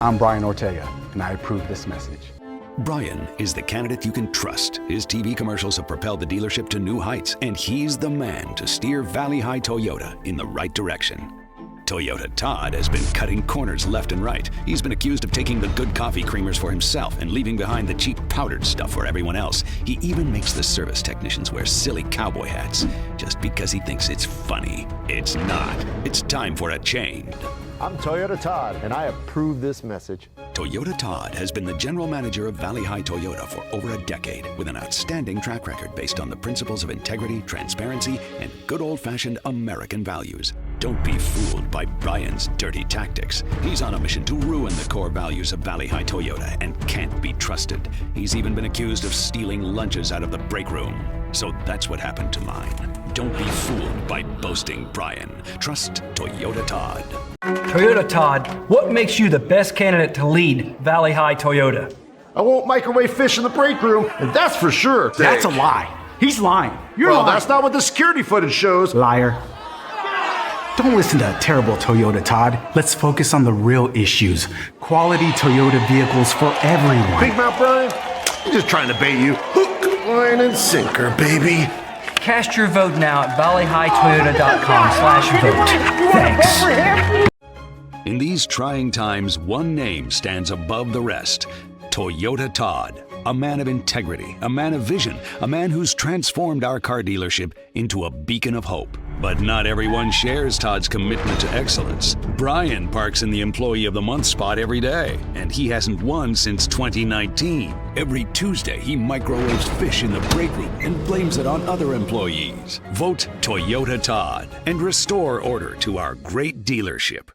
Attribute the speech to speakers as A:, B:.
A: I'm Brian Ortega, and I approve this message.
B: Brian is the candidate you can trust. His TV commercials have propelled the dealership to new heights, and he's the man to steer Valley High Toyota in the right direction. Toyota Todd has been cutting corners left and right. He's been accused of taking the good coffee creamers for himself and leaving behind the cheap powdered stuff for everyone else. He even makes the service technicians wear silly cowboy hats just because he thinks it's funny. It's not. It's time for a change.
C: I'm Toyota Todd, and I approve this message.
B: Toyota Todd has been the general manager of Valley High Toyota for over a decade with an outstanding track record based on the principles of integrity, transparency, and good old-fashioned American values. Don't be fooled by Brian's dirty tactics. He's on a mission to ruin the core values of Valley High Toyota and can't be trusted. He's even been accused of stealing lunches out of the break room. So that's what happened to mine. Don't be fooled by boasting Brian. Trust Toyota Todd.
D: Toyota Todd, what makes you the best candidate to lead Valley High Toyota?
C: I won't microwave fish in the break room, and that's for sure.
A: That's a lie. He's lying. You're
C: Well,
A: lying.
C: that's not what the security footage shows.
A: Liar. Don't listen to that terrible Toyota, Todd. Let's focus on the real issues. Quality Toyota vehicles for everyone.
C: Big Mouth Brian, I'm just trying to bait you. Hook, line, and sinker, baby.
D: Cast your vote now at valleyhightoyota.com/vote. Thanks.
B: In these trying times, one name stands above the rest. Toyota Todd. A man of integrity, a man of vision, a man who's transformed our car dealership into a beacon of hope. But not everyone shares Todd's commitment to excellence. Brian parks in the Employee of the Month spot every day, and he hasn't won since 2019. Every Tuesday, he microwaves fish in the break room and blames it on other employees. Vote Toyota Todd and restore order to our great dealership.